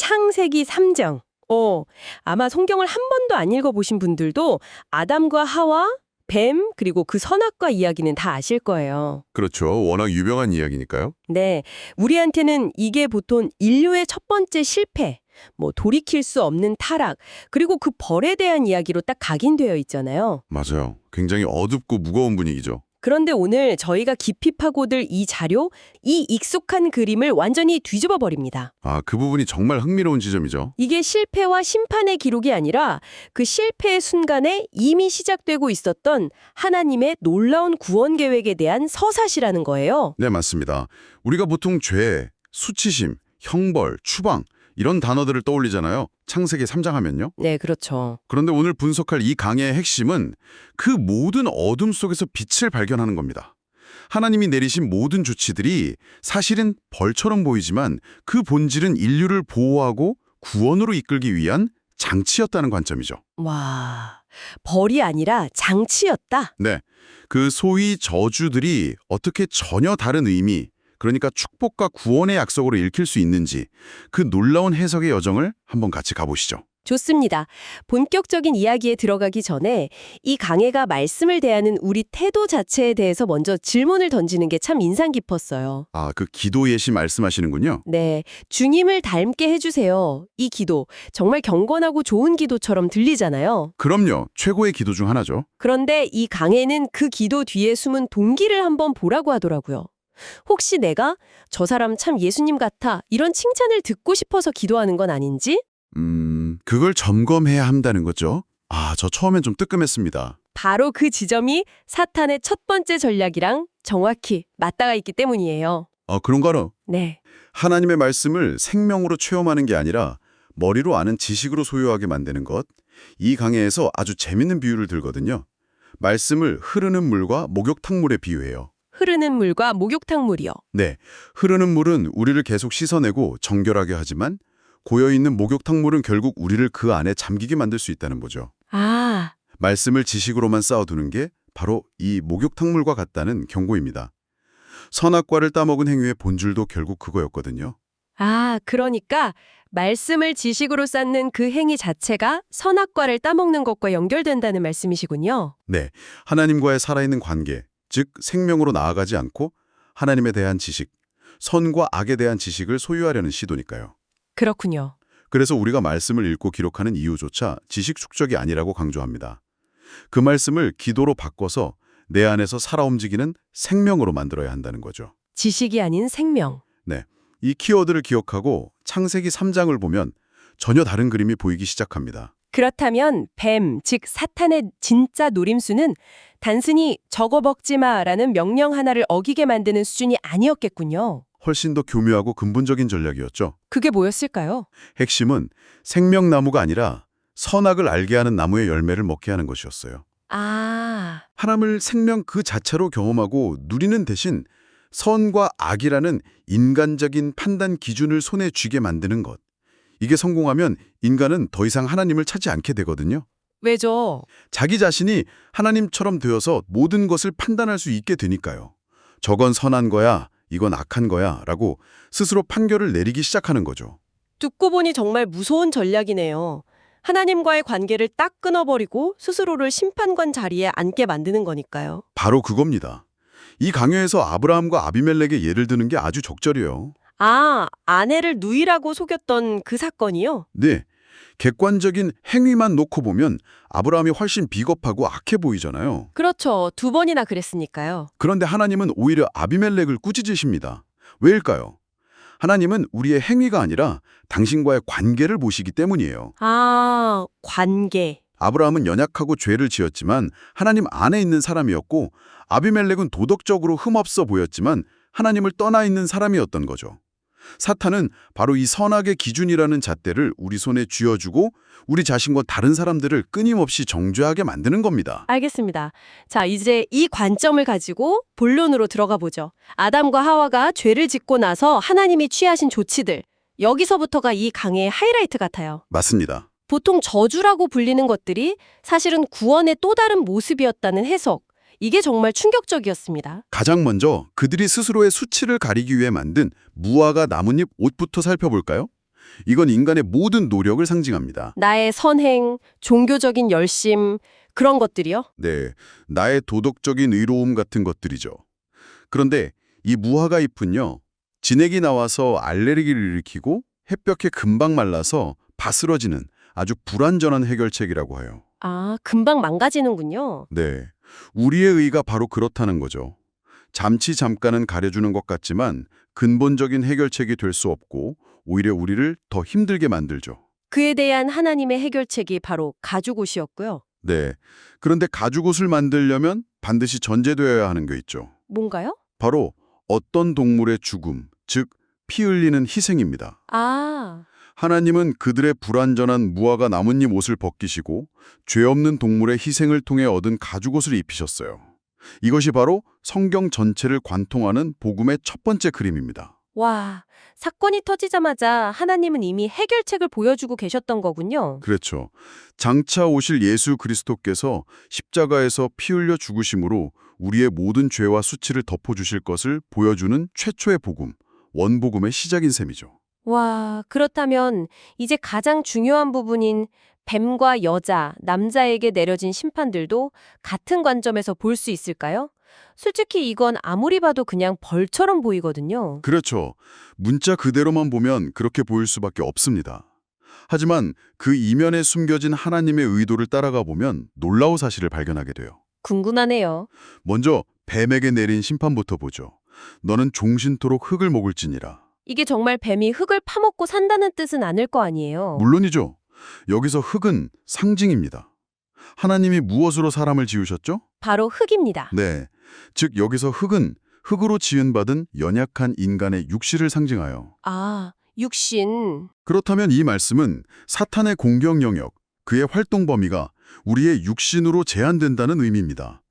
창세기 3장. 아마 성경을 한 번도 안 읽어보신 분들도 아담과 하와, 뱀, 그리고 그 선악과 이야기는 다 아실 거예요. 그렇죠. 워낙 유명한 이야기니까요. 네, 우리한테는 이게 보통 인류의 첫 번째 실패, 돌이킬 수 없는 타락, 그리고 그 벌에 대한 이야기로 딱 각인되어 있잖아요. 맞아요. 굉장히 어둡고 무거운 분위기죠. 그런데 오늘 저희가 깊이 파고들 이 자료, 이 익숙한 그림을 완전히 뒤집어 버립니다. 그 부분이 정말 흥미로운 지점이죠. 이게 실패와 심판의 기록이 아니라 그 실패의 순간에 이미 시작되고 있었던 하나님의 놀라운 구원 계획에 대한 서사시라는 거예요. 네, 맞습니다. 우리가 보통 죄, 수치심, 형벌, 추방 이런 단어들을 떠올리잖아요. 창세기 3장 하면요. 네, 그렇죠. 그런데 오늘 분석할 이 강해의 핵심은 그 모든 어둠 속에서 빛을 발견하는 겁니다. 하나님이 내리신 모든 조치들이 사실은 벌처럼 보이지만 그 본질은 인류를 보호하고 구원으로 이끌기 위한 장치였다는 관점이죠. 와, 벌이 아니라 장치였다? 네, 그 소위 저주들이 어떻게 전혀 다른 의미, 그러니까 축복과 구원의 약속으로 읽힐 수 있는지 그 놀라운 해석의 여정을 한번 같이 가보시죠. 좋습니다. 본격적인 이야기에 들어가기 전에 이 강해가 말씀을 대하는 우리 태도 자체에 대해서 먼저 질문을 던지는 게 참 인상 깊었어요. 그 기도 예시 말씀하시는군요. 네, 주님을 닮게 해주세요. 이 기도, 정말 경건하고 좋은 기도처럼 들리잖아요. 그럼요. 최고의 기도 중 하나죠. 그런데 이 강해는 그 기도 뒤에 숨은 동기를 한번 보라고 하더라고요. 혹시 내가 저 사람 참 예수님 같아 이런 칭찬을 듣고 싶어서 기도하는 건 아닌지? 그걸 점검해야 한다는 거죠. 저 처음엔 좀 뜨끔했습니다. 바로 그 지점이 사탄의 첫 번째 전략이랑 정확히 맞닿아 있기 때문이에요. 그런가요? 네. 하나님의 말씀을 생명으로 체험하는 게 아니라 머리로 아는 지식으로 소유하게 만드는 것. 이 강해에서 아주 재밌는 비유를 들거든요. 말씀을 흐르는 물과 목욕탕물에 비유해요. 흐르는 물과 목욕탕물이요. 네, 흐르는 물은 우리를 계속 씻어내고 정결하게 하지만 고여있는 목욕탕물은 결국 우리를 그 안에 잠기게 만들 수 있다는 거죠. 말씀을 지식으로만 쌓아두는 게 바로 이 목욕탕물과 같다는 경고입니다. 선악과를 따먹은 행위의 본질도 결국 그거였거든요. 그러니까 말씀을 지식으로 쌓는 그 행위 자체가 선악과를 따먹는 것과 연결된다는 말씀이시군요. 네, 하나님과의 살아있는 관계, 즉 생명으로 나아가지 않고 하나님에 대한 지식, 선과 악에 대한 지식을 소유하려는 시도니까요. 그렇군요. 그래서 우리가 말씀을 읽고 기록하는 이유조차 지식 축적이 아니라고 강조합니다. 그 말씀을 기도로 바꿔서 내 안에서 살아 움직이는 생명으로 만들어야 한다는 거죠. 지식이 아닌 생명. 네, 이 키워드를 기억하고 창세기 3장을 보면 전혀 다른 그림이 보이기 시작합니다. 그렇다면 뱀, 즉 사탄의 진짜 노림수는 단순히 저거 먹지 마라는 명령 하나를 어기게 만드는 수준이 아니었겠군요. 훨씬 더 교묘하고 근본적인 전략이었죠. 그게 뭐였을까요? 핵심은 생명나무가 아니라 선악을 알게 하는 나무의 열매를 먹게 하는 것이었어요. 하나님을 생명 그 자체로 경험하고 누리는 대신 선과 악이라는 인간적인 판단 기준을 손에 쥐게 만드는 것. 이게 성공하면 인간은 더 이상 하나님을 찾지 않게 되거든요. 왜죠? 자기 자신이 하나님처럼 되어서 모든 것을 판단할 수 있게 되니까요. 저건 선한 거야, 이건 악한 거야 라고 스스로 판결을 내리기 시작하는 거죠. 듣고 보니 정말 무서운 전략이네요. 하나님과의 관계를 딱 끊어버리고 스스로를 심판관 자리에 앉게 만드는 거니까요. 바로 그겁니다. 이 강요에서 아브라함과 아비멜렉의 예를 드는 게 아주 적절해요. 아내를 누이라고 속였던 그 사건이요? 네, 객관적인 행위만 놓고 보면 아브라함이 훨씬 비겁하고 악해 보이잖아요. 그렇죠. 2번이나 그랬으니까요. 그런데 하나님은 오히려 아비멜렉을 꾸짖으십니다. 왜일까요? 하나님은 우리의 행위가 아니라 당신과의 관계를 보시기 때문이에요. 관계. 아브라함은 연약하고 죄를 지었지만 하나님 안에 있는 사람이었고 아비멜렉은 도덕적으로 흠없어 보였지만 하나님을 떠나 있는 사람이었던 거죠. 사탄은 바로 이 선악의 기준이라는 잣대를 우리 손에 쥐어주고 우리 자신과 다른 사람들을 끊임없이 정죄하게 만드는 겁니다. 알겠습니다. 자, 이제 이 관점을 가지고 본론으로 들어가 보죠. 아담과 하와가 죄를 짓고 나서 하나님이 취하신 조치들. 여기서부터가 이 강의 하이라이트 같아요. 맞습니다. 보통 저주라고 불리는 것들이 사실은 구원의 또 다른 모습이었다는 해석. 이게 정말 충격적이었습니다. 가장 먼저 그들이 스스로의 수치를 가리기 위해 만든 무화과 나뭇잎 옷부터 살펴볼까요? 이건 인간의 모든 노력을 상징합니다. 나의 선행, 종교적인 열심, 그런 것들이요? 네, 나의 도덕적인 의로움 같은 것들이죠. 그런데 이 무화과 잎은요, 진액이 나와서 알레르기를 일으키고 햇볕에 금방 말라서 바스러지는 아주 불완전한 해결책이라고 해요. 아, 금방 망가지는군요. 네, 우리의 의가 바로 그렇다는 거죠. 잠시 잠깐은 가려주는 것 같지만 근본적인 해결책이 될 수 없고 오히려 우리를 더 힘들게 만들죠. 그에 대한 하나님의 해결책이 바로 가죽옷이었고요. 네, 그런데 가죽옷을 만들려면 반드시 전제되어야 하는 게 있죠. 뭔가요? 바로 어떤 동물의 죽음, 즉 피 흘리는 희생입니다. 아, 하나님은 그들의 불완전한 무화과 나뭇잎 옷을 벗기시고 죄 없는 동물의 희생을 통해 얻은 가죽옷을 입히셨어요. 이것이 바로 성경 전체를 관통하는 복음의 첫 번째 그림입니다. 와, 사건이 터지자마자 하나님은 이미 해결책을 보여주고 계셨던 거군요. 그렇죠. 장차 오실 예수 그리스도께서 십자가에서 피 흘려 죽으심으로 우리의 모든 죄와 수치를 덮어주실 것을 보여주는 최초의 복음, 원복음의 시작인 셈이죠. 와, 그렇다면 이제 가장 중요한 부분인 뱀과 여자, 남자에게 내려진 심판들도 같은 관점에서 볼 수 있을까요? 솔직히 이건 아무리 봐도 그냥 벌처럼 보이거든요. 그렇죠. 문자 그대로만 보면 그렇게 보일 수밖에 없습니다. 하지만 그 이면에 숨겨진 하나님의 의도를 따라가 보면 놀라운 사실을 발견하게 돼요. 궁금하네요. 먼저 뱀에게 내린 심판부터 보죠. 너는 종신토록 흙을 먹을지니라. 이게 정말 뱀이 흙을 파먹고 산다는 뜻은 아닐 거 아니에요. 물론이죠. 여기서 흙은 상징입니다. 하나님이 무엇으로 사람을 지으셨죠? 바로 흙입니다. 네. 즉 여기서 흙은 흙으로 지은받은 연약한 인간의 육신을 상징하여. 아, 육신. 그렇다면 이 말씀은 사탄의 공격 영역, 그의 활동 범위가 우리의 육신으로 제한된다는 의미입니다.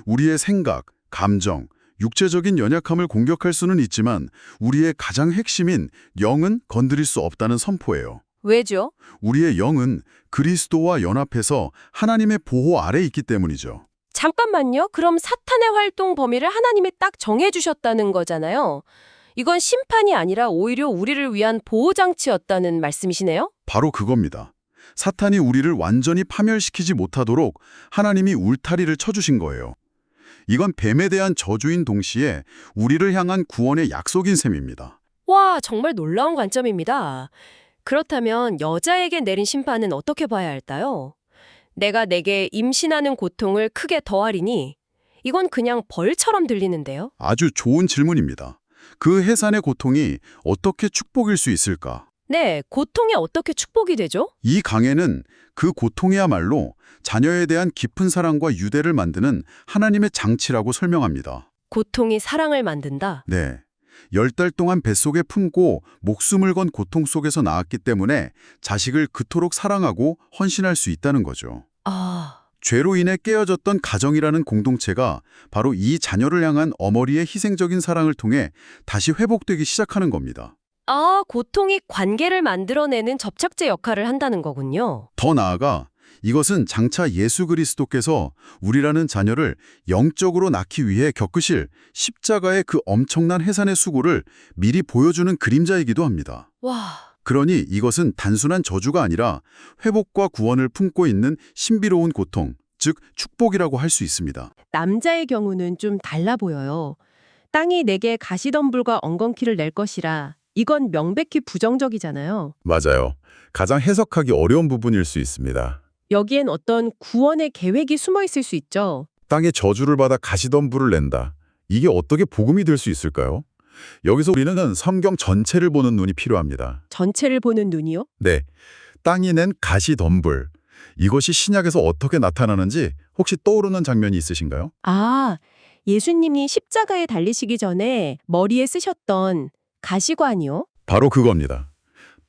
우리의 생각, 감정, 육체적인 연약함을 공격할 수는 있지만 우리의 가장 핵심인 영은 건드릴 수 없다는 선포예요. 왜죠? 우리의 영은 그리스도와 연합해서 하나님의 보호 아래 있기 때문이죠. 잠깐만요. 그럼 사탄의 활동 범위를 하나님이 딱 정해주셨다는 거잖아요. 이건 심판이 아니라 오히려 우리를 위한 보호장치였다는 말씀이시네요? 바로 그겁니다. 사탄이 우리를 완전히 파멸시키지 못하도록 하나님이 울타리를 쳐주신 거예요. 이건 뱀에 대한 저주인 동시에 우리를 향한 구원의 약속인 셈입니다. 와, 정말 놀라운 관점입니다. 그렇다면 여자에게 내린 심판은 어떻게 봐야 할까요? 내가 내게 임신하는 고통을 크게 더하리니 이건 그냥 벌처럼 들리는데요. 아주 좋은 질문입니다. 그 해산의 고통이 어떻게 축복일 수 있을까? 네, 고통이 어떻게 축복이 되죠? 이 강해는 그 고통이야말로 자녀에 대한 깊은 사랑과 유대를 만드는 하나님의 장치라고 설명합니다. 고통이 사랑을 만든다. 네. 10달 동안 뱃속에 품고 목숨을 건 고통 속에서 나왔기 때문에 자식을 그토록 사랑하고 헌신할 수 있다는 거죠. 아, 죄로 인해 깨어졌던 가정이라는 공동체가 바로 이 자녀를 향한 어머니의 희생적인 사랑을 통해 다시 회복되기 시작하는 겁니다. 고통이 관계를 만들어내는 접착제 역할을 한다는 거군요. 더 나아가 이것은 장차 예수 그리스도께서 우리라는 자녀를 영적으로 낳기 위해 겪으실 십자가의 그 엄청난 해산의 수고를 미리 보여주는 그림자이기도 합니다. 와, 그러니 이것은 단순한 저주가 아니라 회복과 구원을 품고 있는 신비로운 고통, 즉 축복이라고 할 수 있습니다. 남자의 경우는 좀 달라 보여요. 땅이 내게 가시덤불과 엉겅퀴를 낼 것이라. 이건 명백히 부정적이잖아요. 맞아요. 가장 해석하기 어려운 부분일 수 있습니다. 여기엔 어떤 구원의 계획이 숨어 있을 수 있죠. 땅에 저주를 받아 가시덤불을 낸다. 이게 어떻게 복음이 될 수 있을까요? 여기서 우리는 성경 전체를 보는 눈이 필요합니다. 전체를 보는 눈이요? 네, 땅이 낸 가시덤불. 이것이 신약에서 어떻게 나타나는지 혹시 떠오르는 장면이 있으신가요? 아, 예수님이 십자가에 달리시기 전에 머리에 쓰셨던 가시관이요? 바로 그겁니다.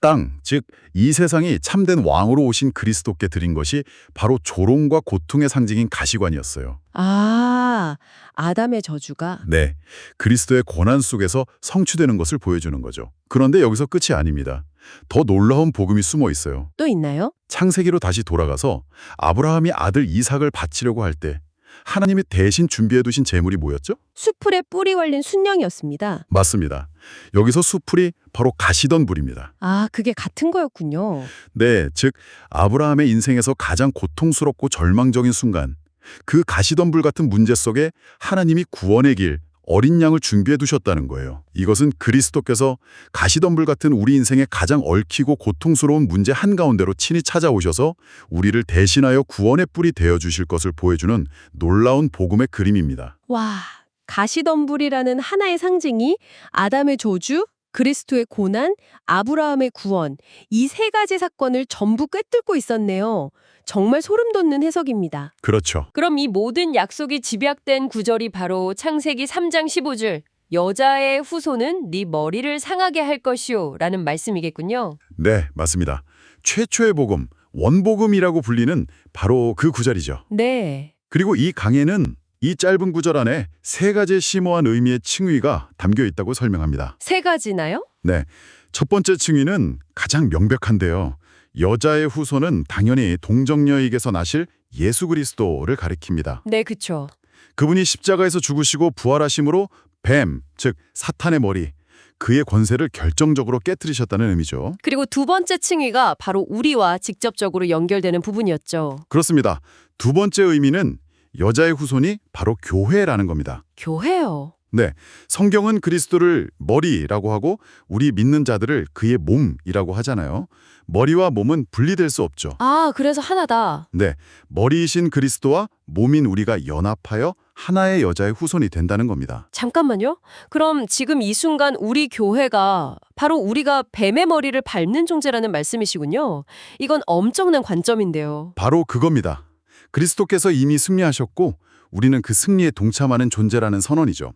땅, 즉 이 세상이 참된 왕으로 오신 그리스도께 드린 것이 바로 조롱과 고통의 상징인 가시관이었어요. 아, 아담의 저주가. 네, 그리스도의 고난 속에서 성취되는 것을 보여주는 거죠. 그런데 여기서 끝이 아닙니다. 더 놀라운 복음이 숨어 있어요. 또 있나요? 창세기로 다시 돌아가서 아브라함이 아들 이삭을 바치려고 할 때 하나님이 대신 준비해 두신 제물이 뭐였죠? 수풀에 뿌리 걸린 순양이었습니다. 맞습니다. 여기서 수풀이 바로 가시덤불입니다. 아, 그게 같은 거였군요. 네, 즉 아브라함의 인생에서 가장 고통스럽고 절망적인 순간, 그 가시덤불 같은 문제 속에 하나님이 구원의 길, 어린 양을 준비해 두셨다는 거예요. 이것은 그리스도께서 가시덤불 같은 우리 인생의 가장 얽히고 고통스러운 문제 한가운데로 친히 찾아오셔서 우리를 대신하여 구원의 뿔이 되어주실 것을 보여주는 놀라운 복음의 그림입니다. 와, 가시덤불이라는 하나의 상징이 아담의 저주, 그리스도의 고난, 아브라함의 구원, 이 세 가지 사건을 전부 꿰뚫고 있었네요. 정말 소름 돋는 해석입니다. 그렇죠. 그럼 이 모든 약속이 집약된 구절이 바로 창세기 3장 15절 여자의 후손은 네 머리를 상하게 할 것이요 라는 말씀이겠군요. 네, 맞습니다. 최초의 복음, 원복음이라고 불리는 바로 그 구절이죠. 네. 그리고 이 강해는 이 짧은 구절 안에 세 가지의 심오한 의미의 칭의가 담겨 있다고 설명합니다. 세 가지나요? 네, 첫 번째 칭의는 가장 명백한데요. 여자의 후손은 당연히 동정녀에게서 나실 예수 그리스도를 가리킵니다. 네, 그쵸. 그분이 십자가에서 죽으시고 부활하심으로 뱀, 즉 사탄의 머리, 그의 권세를 결정적으로 깨뜨리셨다는 의미죠. 그리고 두 번째 칭의가 바로 우리와 직접적으로 연결되는 부분이었죠. 그렇습니다. 두 번째 의미는 여자의 후손이 바로 교회라는 겁니다. 교회요. 네, 성경은 그리스도를 머리라고 하고 우리 믿는 자들을 그의 몸이라고 하잖아요. 머리와 몸은 분리될 수 없죠. 아, 그래서 하나다. 네, 머리이신 그리스도와 몸인 우리가 연합하여 하나의 여자의 후손이 된다는 겁니다. 잠깐만요. 그럼 지금 이 순간 우리 교회가 바로 우리가 뱀의 머리를 밟는 존재라는 말씀이시군요. 이건 엄청난 관점인데요. 바로 그겁니다. 그리스도께서 이미 승리하셨고 우리는 그 승리에 동참하는 존재라는 선언이죠.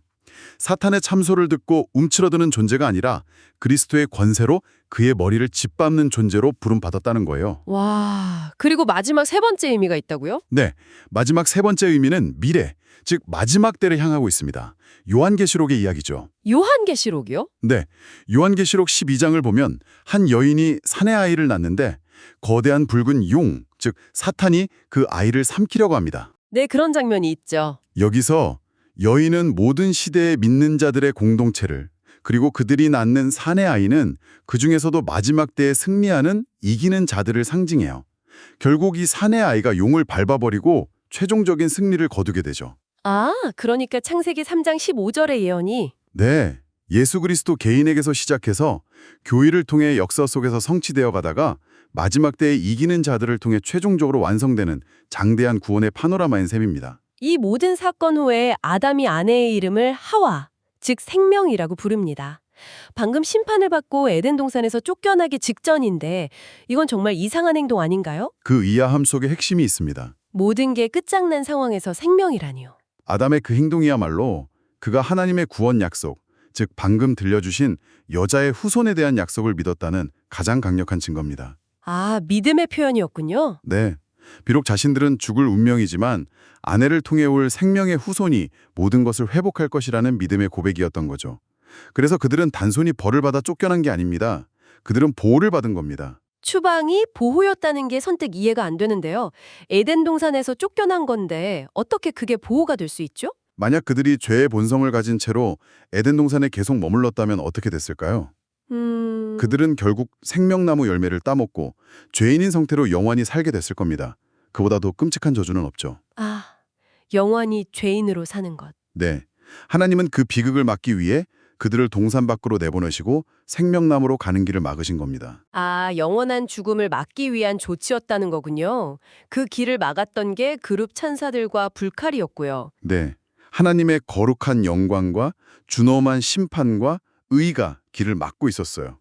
사탄의 참소를 듣고 움츠러드는 존재가 아니라 그리스도의 권세로 그의 머리를 짓밟는 존재로 부름받았다는 거예요. 와, 그리고 마지막 세 번째 의미가 있다고요? 네, 마지막 세 번째 의미는 미래, 즉 마지막 때를 향하고 있습니다. 요한계시록의 이야기죠. 요한계시록이요? 네, 요한계시록 12장을 보면 한 여인이 사내 아이를 낳는데 거대한 붉은 용, 즉 사탄이 그 아이를 삼키려고 합니다. 네, 그런 장면이 있죠. 여기서 여인은 모든 시대의 믿는 자들의 공동체를, 그리고 그들이 낳는 사내 아이는 그중에서도 마지막 때에 승리하는 이기는 자들을 상징해요. 결국 이 사내 아이가 용을 밟아버리고 최종적인 승리를 거두게 되죠. 아, 그러니까 창세기 3장 15절의 예언이 네, 예수 그리스도 개인에게서 시작해서 교회를 통해 역사 속에서 성취되어 가다가 마지막 때에 이기는 자들을 통해 최종적으로 완성되는 장대한 구원의 파노라마인 셈입니다. 이 모든 사건 후에 아담이 아내의 이름을 하와, 즉 생명이라고 부릅니다. 방금 심판을 받고 에덴 동산에서 쫓겨나기 직전인데 이건 정말 이상한 행동 아닌가요? 그 이하함 속에 핵심이 있습니다. 모든 게 끝장난 상황에서 생명이라니요. 아담의 그 행동이야말로 그가 하나님의 구원 약속, 즉 방금 들려주신 여자의 후손에 대한 약속을 믿었다는 가장 강력한 증거입니다. 아, 믿음의 표현이었군요. 네, 비록 자신들은 죽을 운명이지만 아내를 통해 올 생명의 후손이 모든 것을 회복할 것이라는 믿음의 고백이었던 거죠. 그래서 그들은 단순히 벌을 받아 쫓겨난 게 아닙니다. 그들은 보호를 받은 겁니다. 추방이 보호였다는 게 선뜻 이해가 안 되는데요. 에덴 동산에서 쫓겨난 건데 어떻게 그게 보호가 될 수 있죠? 만약 그들이 죄의 본성을 가진 채로 에덴 동산에 계속 머물렀다면 어떻게 됐을까요? 그들은 결국 생명나무 열매를 따먹고 죄인인 상태로 영원히 살게 됐을 겁니다. 그보다 더 끔찍한 저주는 없죠. 아, 영원히 죄인으로 사는 것. 네, 하나님은 그 비극을 막기 위해 그들을 동산 밖으로 내보내시고 생명나무로 가는 길을 막으신 겁니다. 아, 영원한 죽음을 막기 위한 조치였다는 거군요. 그 길을 막았던 게 그룹 천사들과 불칼이었고요. 네, 하나님의 거룩한 영광과 준엄한 심판과 의가 길을 막고 있었어요.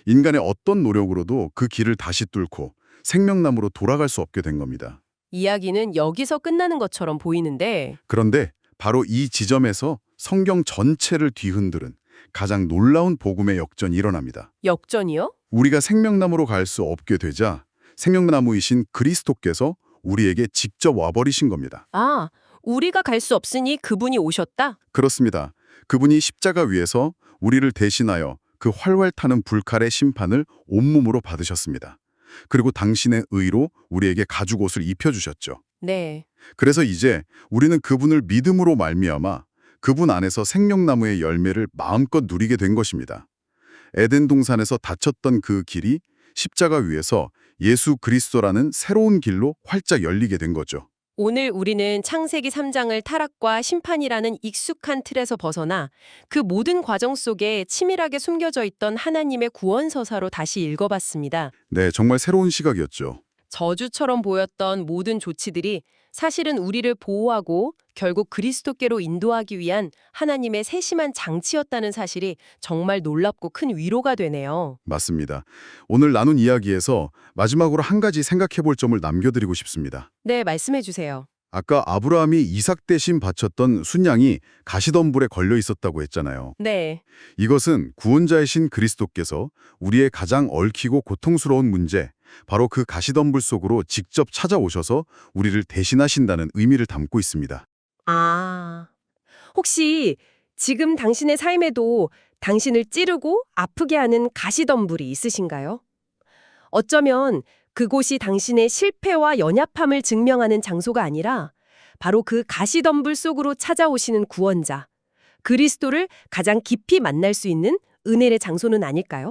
인간의 어떤 노력으로도 그 길을 다시 뚫고 생명나무로 돌아갈 수 없게 된 겁니다. 이야기는 여기서 끝나는 것처럼 보이는데 그런데 바로 이 지점에서 성경 전체를 뒤흔드는 가장 놀라운 복음의 역전이 일어납니다. 역전이요? 우리가 생명나무로 갈 수 없게 되자 생명나무이신 그리스도께서 우리에게 직접 와버리신 겁니다. 아, 우리가 갈 수 없으니 그분이 오셨다? 그렇습니다. 그분이 십자가 위에서 우리를 대신하여 그 활활 타는 불칼의 심판을 온몸으로 받으셨습니다. 그리고 당신의 의로 우리에게 가죽옷을 입혀주셨죠. 네. 그래서 이제 우리는 그분을 믿음으로 말미암아 그분 안에서 생명나무의 열매를 마음껏 누리게 된 것입니다. 에덴 동산에서 닫혔던 그 길이 십자가 위에서 예수 그리스도라는 새로운 길로 활짝 열리게 된 거죠. 오늘 우리는 창세기 3장을 타락과 심판이라는 익숙한 틀에서 벗어나 그 모든 과정 속에 치밀하게 숨겨져 있던 하나님의 구원 서사로 다시 읽어봤습니다. 네, 정말 새로운 시각이었죠. 저주처럼 보였던 모든 조치들이 사실은 우리를 보호하고 결국 그리스도께로 인도하기 위한 하나님의 세심한 장치였다는 사실이 정말 놀랍고 큰 위로가 되네요. 맞습니다. 오늘 나눈 이야기에서 마지막으로 한 가지 생각해 볼 점을 남겨드리고 싶습니다. 네, 말씀해 주세요. 아까 아브라함이 이삭 대신 바쳤던 순양이 가시덤불에 걸려 있었다고 했잖아요. 네. 이것은 구원자이신 그리스도께서 우리의 가장 얽히고 고통스러운 문제, 바로 그 가시덤불 속으로 직접 찾아오셔서 우리를 대신하신다는 의미를 담고 있습니다. 아, 혹시 지금 당신의 삶에도 당신을 찌르고 아프게 하는 가시덤불이 있으신가요? 어쩌면 그곳이 당신의 실패와 연약함을 증명하는 장소가 아니라 바로 그 가시덤불 속으로 찾아오시는 구원자, 그리스도를 가장 깊이 만날 수 있는 은혜의 장소는 아닐까요?